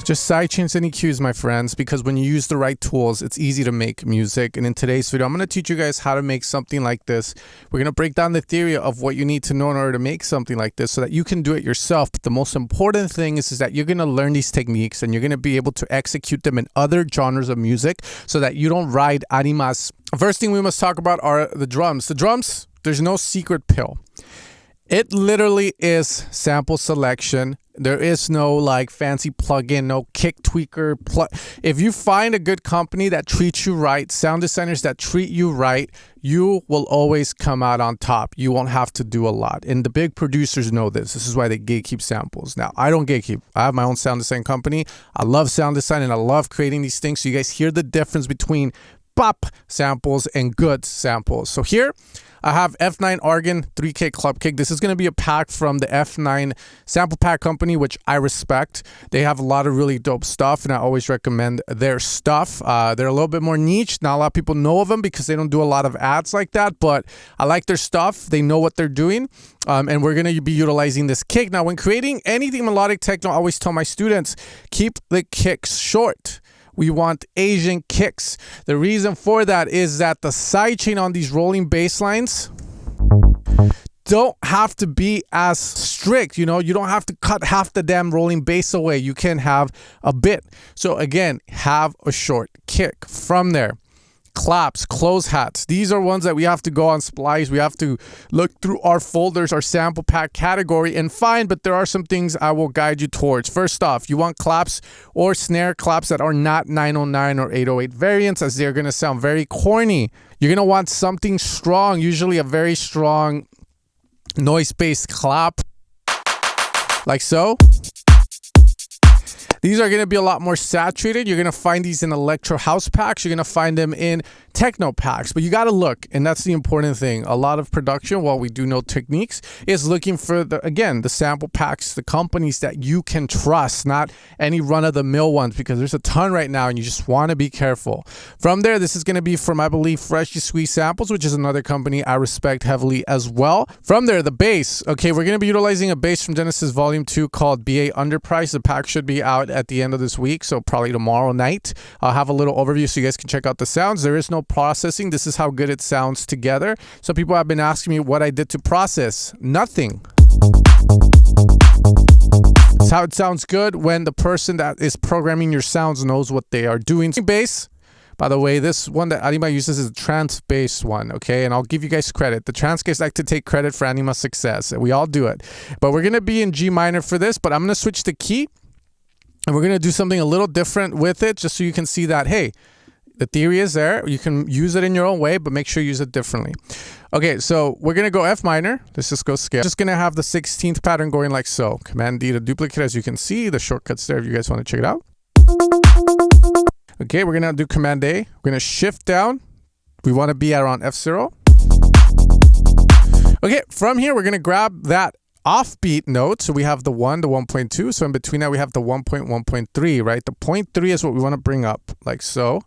Just sidechains and EQs, my friends, because when you use the right tools, it's easy to make music. And in today's video, I'm going to teach you guys how to make something like this. We're going to break down the theory of what you need to know in order to make something like this so that you can do it yourself. But the most important thing is that you're going to learn these techniques and you're going to be able to execute them in other genres of music so that you don't ride Animas. First thing we must talk about are the drums. The drums, there's no secret pill. It literally is sample selection. There is no like fancy plugin, no kick tweaker. If you find a good company that treats you right, sound designers that treat you right, you will always come out on top. You won't have to do a lot. And the big producers know this. This is why they gatekeep samples. Now, I don't gatekeep. I have my own sound design company. I love sound design and I love creating these things. So you guys hear the difference between pop samples and good samples. So here I have F9 Argon 3K Club Kick. This is going to be a pack from the F9 sample pack company, which I respect. They have a lot of really dope stuff and I always recommend their stuff. They're a little bit more niche. Not a lot of people know of them because they don't do a lot of ads like that, but I like their stuff. They know what they're doing. And we're going to be utilizing this kick. Now, when creating anything melodic techno, I always tell my students, keep the kicks short. We want Asian kicks. The reason for that is that the sidechain on these rolling bass lines don't have to be as strict. You know, you don't have to cut half the damn rolling bass away. You can have a bit. So again, have a short kick. From there, claps, close hats. These are ones that we have to go on Splice. We have to look through our folders, our sample pack category and find, but there are some things I will guide you towards. First off, you want claps or snare claps that are not 909 or 808 variants, as they're going to sound very corny. You're going to want something strong, usually a very strong noise-based clap, like so. These are going to be a lot more saturated. You're going to find these in electro house packs. You're going to find them in techno packs, but you got to look, and that's the important thing. A lot of production, while we do know techniques, is looking for the sample packs, the companies that you can trust, not any run-of-the-mill ones, because there's a ton right now and you just want to be careful. From there, this is going to be from, I believe, Freshly Squeezed Samples, which is another company I respect heavily as well. From there, the bass. Okay, we're going to be utilizing a bass from Genesis Volume 2 called BA Underprice. The pack should be out at the end of this week, so probably tomorrow night. I'll have a little overview so you guys can check out the sounds. There is no processing. This is how good it sounds together. So people have been asking me what I did to process. Nothing. It's how it sounds good when the person that is programming your sounds knows what they are doing. Bass. By the way, this one that Anima uses is a trance-based one, okay? And I'll give you guys credit. The trance guys like to take credit for Anima's success. We all do it. But we're going to be in G minor for this, but I'm going to switch the key. And we're going to do something a little different with it just so you can see that, hey, the theory is there. You can use it in your own way, but make sure you use it differently. Okay, so we're going to go F minor. Let's just go scale. Just going to have the 16th pattern going like so. Command D to duplicate, as you can see. The shortcut's there if you guys want to check it out. Okay, we're going to do Command A. We're going to shift down. We want to be at around F0. Okay, from here, we're going to grab that offbeat note. So we have the 1, the 1.2. So in between that, we have the 1.1.3, right? The 0.3 is what we want to bring up, like so.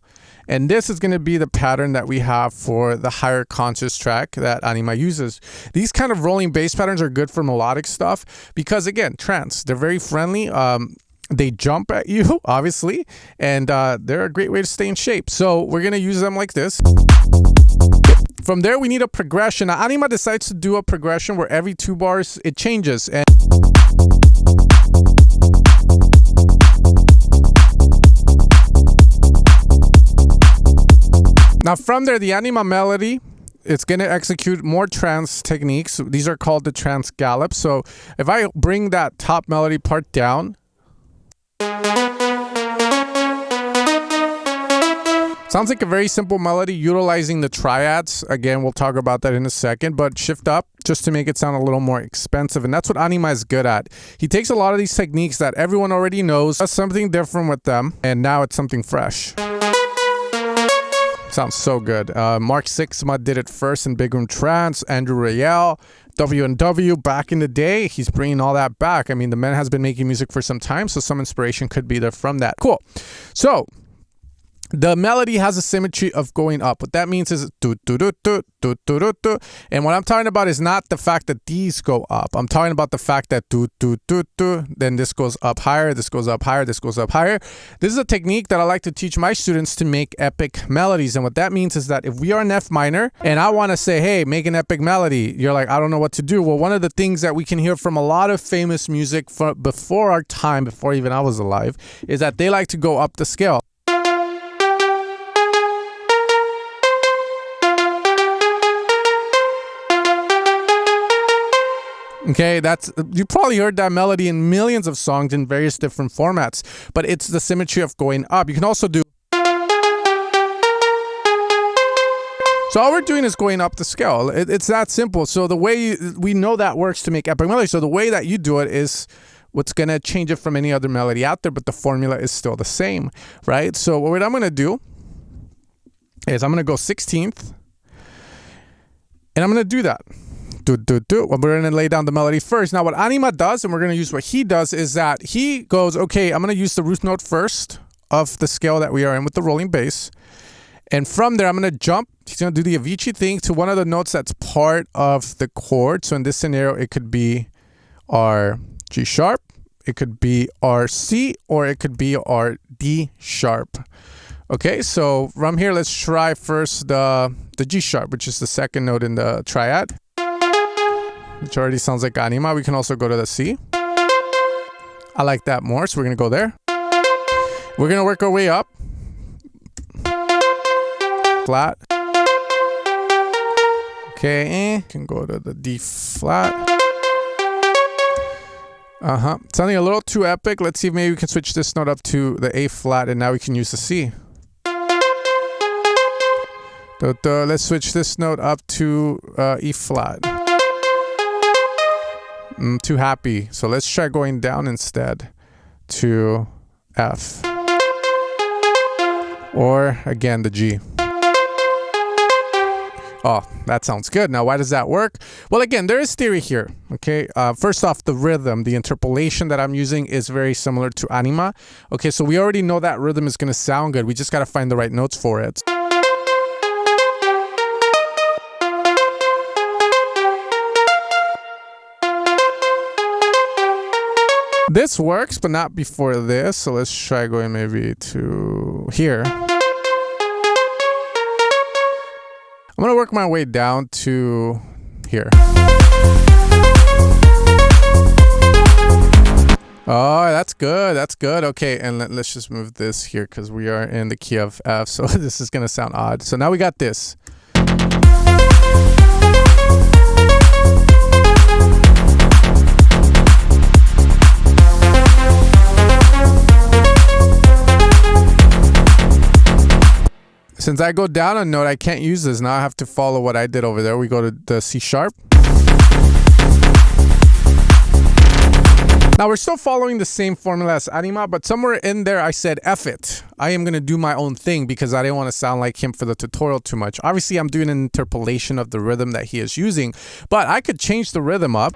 And this is going to be the pattern that we have for the higher conscious track that Anima uses. These kind of rolling bass patterns are good for melodic stuff because, again, trance, they're very friendly. They jump at you, obviously, and they're a great way to stay in shape. So we're going to use them like this. From there, we need a progression. Now, Anima decides to do a progression where every 2 bars, it changes. And now, from there, the Anima melody, it's going to execute more trance techniques. These are called the trance gallops. So if I bring that top melody part down, sounds like a very simple melody utilizing the triads. Again, we'll talk about that in a second, but shift up just to make it sound a little more expensive. And that's what Anima is good at. He takes a lot of these techniques that everyone already knows, does something different with them, and now it's something fresh. Sounds so good. Mark Sixma did it first in Big Room Trance. Andrew Rayel, W&W back in the day. He's bringing all that back. I mean, the man has been making music for some time, so some inspiration could be there from that. Cool. So the melody has a symmetry of going up. What that means is do do do do do do do do. And what I'm talking about is not the fact that these go up. I'm talking about the fact that do do do do. Then this goes up higher. This goes up higher. This goes up higher. This is a technique that I like to teach my students to make epic melodies. And what that means is that if we are in F minor and I want to say, hey, make an epic melody, you're like, I don't know what to do. Well, one of the things that we can hear from a lot of famous music from before our time, before even I was alive, is that they like to go up the scale. Okay, you probably heard that melody in millions of songs in various different formats, but it's the symmetry of going up. You can also do. So all we're doing is going up the scale. It's that simple. So the way we know that works to make epic melody. So the way that you do it is what's going to change it from any other melody out there, but the formula is still the same, right? So what I'm going to do is I'm going to go 16th, and I'm going to do that. Do. We're going to lay down the melody first. Now what Anima does, and we're going to use what he does, is that he goes, okay, I'm going to use the root note first of the scale that we are in with the rolling bass. And from there, I'm going to jump. He's going to do the Avicii thing to one of the notes that's part of the chord. So in this scenario, it could be our G sharp, it could be our C, or it could be our D sharp. Okay, so from here, let's try first the G sharp, which is the second note in the triad, which already sounds like Anima. We can also go to the C. I like that more, so we're going to go there. We're going to work our way up. Flat. Okay, can go to the D flat. Sounding a little too epic. Let's see if maybe we can switch this note up to the A flat, and now we can use the C. Let's switch this note up to E flat. I'm too happy. So let's try going down instead to F. Or again, the G. Oh, that sounds good. Now, why does that work? Well, again, there is theory here. Okay. First off, the rhythm, the interpolation that I'm using is very similar to Anima. Okay. So we already know that rhythm is going to sound good. We just got to find the right notes for it. This works, but not before this. So let's try going maybe to here. I'm going to work my way down to here. Oh, that's good. That's good. Okay, and let's just move this here because we are in the key of F. So this is going to sound odd. So now we got this. Since I go down a note, I can't use this. Now I have to follow what I did over there. We go to the C sharp. Now we're still following the same formula as Anima, but somewhere in there I said, F it. I am going to do my own thing because I didn't want to sound like him for the tutorial too much. Obviously, I'm doing an interpolation of the rhythm that he is using, but I could change the rhythm up.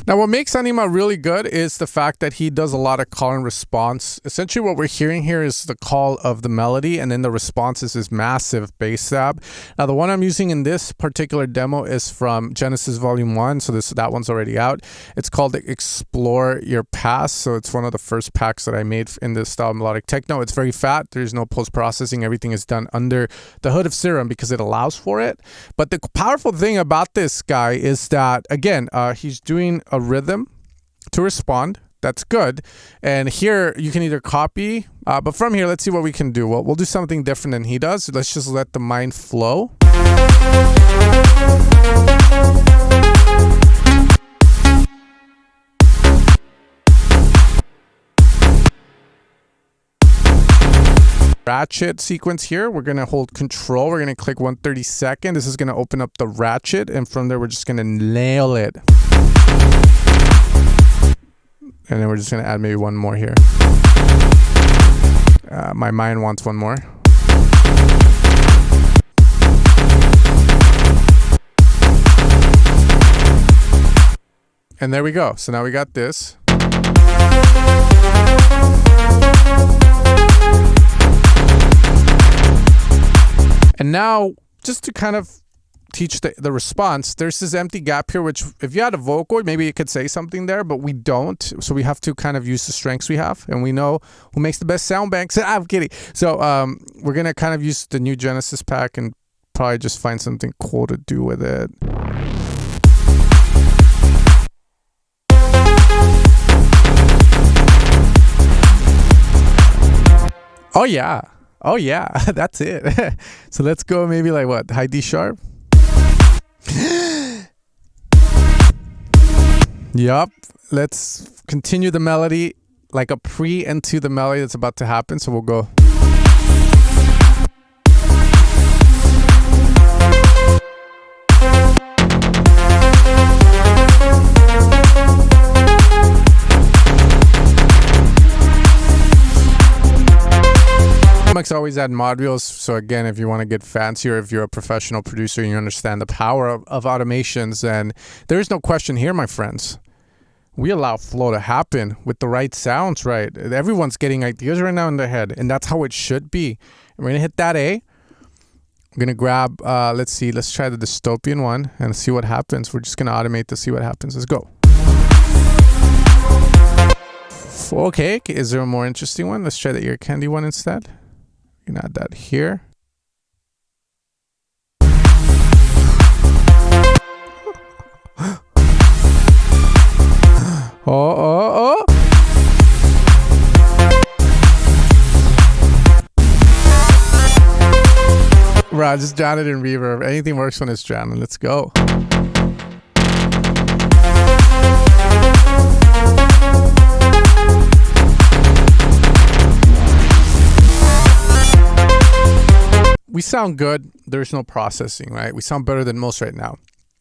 Now, what makes Anima really good is the fact that he does a lot of call and response. Essentially, what we're hearing here is the call of the melody, and then the response is this massive bass stab. Now, the one I'm using in this particular demo is from Genesis Volume 1, so that one's already out. It's called Explore Your Past, so it's one of the first packs that I made in this style of melodic techno. It's very fat. There's no post-processing. Everything is done under the hood of Serum because it allows for it. But the powerful thing about this guy is that, again, he's doing a rhythm to respond. That's good. And here you can either copy, but from here, let's see what we can do. Well, we'll do something different than he does. Let's just let the mind flow. Ratchet sequence here. We're going to hold control. We're going to click 1/32. This is going to open up the ratchet, and from there we're just going to nail it. And then we're just going to add maybe one more here. My mind wants one more. And there we go. So now we got this. And now, just to kind of teach the response, there's this empty gap here, which if you had a vocal, maybe you could say something there, but we don't. So we have to kind of use the strengths we have, and we know who makes the best sound banks. I'm kidding. So we're going to kind of use the new Genesis pack and probably just find something cool to do with it. Oh yeah. Oh yeah, that's it. So let's go maybe like what? High D sharp? Yup. Let's continue the melody like a pre into the melody that's about to happen. So we'll go. Always add modules. So again, if you want to get fancier, if you're a professional producer and you understand the power of automations, then there is no question here, my friends. We allow flow to happen with the right sounds, right? Everyone's getting ideas right now in their head, and that's how it should be. And we're gonna hit that A. I'm gonna grab, let's try the dystopian one and see what happens. We're just gonna automate to see what happens. Let's go. Okay, is there a more interesting one? Let's try the ear candy one instead. You can add that here. Oh. Right, just drown it in reverb. Anything works when it's drowning. Let's go. We sound good. There's no processing, right? We sound better than most right now.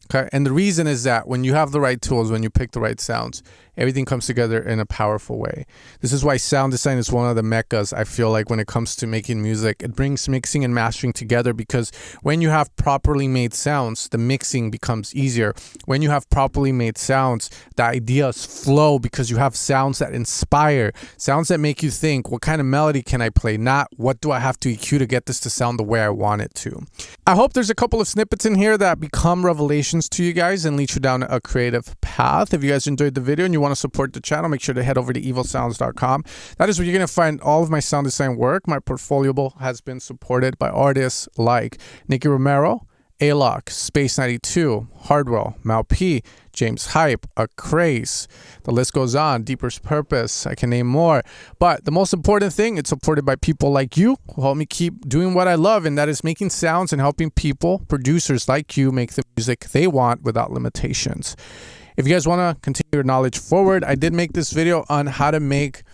Okay. And the reason is that when you have the right tools, when you pick the right sounds, everything comes together in a powerful way. This is why sound design is one of the meccas, I feel like, when it comes to making music. It brings mixing and mastering together, because when you have properly made sounds, the mixing becomes easier. When you have properly made sounds, the ideas flow because you have sounds that inspire, sounds that make you think, what kind of melody can I play? Not what do I have to EQ to get this to sound the way I want it to. I hope there's a couple of snippets in here that become revelations to you guys and lead you down a creative path. If you guys enjoyed the video and you want to support the channel, make sure to head over to evilsounds.com. That is where you're going to find all of my sound design work. My portfolio has been supported by artists like Nicky Romero, A-Lock, Space 92, Hardwell, Mal P, James Hype, A Craze. The list goes on. Deeper's Purpose. I can name more. But the most important thing, it's supported by people like you who help me keep doing what I love, and that is making sounds and helping people, producers like you, make the music they want without limitations. If you guys want to continue your knowledge forward, I did make this video on how to make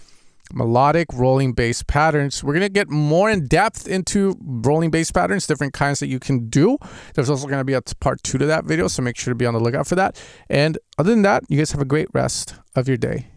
melodic rolling bass patterns. We're going to get more in depth into rolling bass patterns, different kinds that you can do. There's also going to be a part 2 to that video, so make sure to be on the lookout for that. And other than that, you guys have a great rest of your day.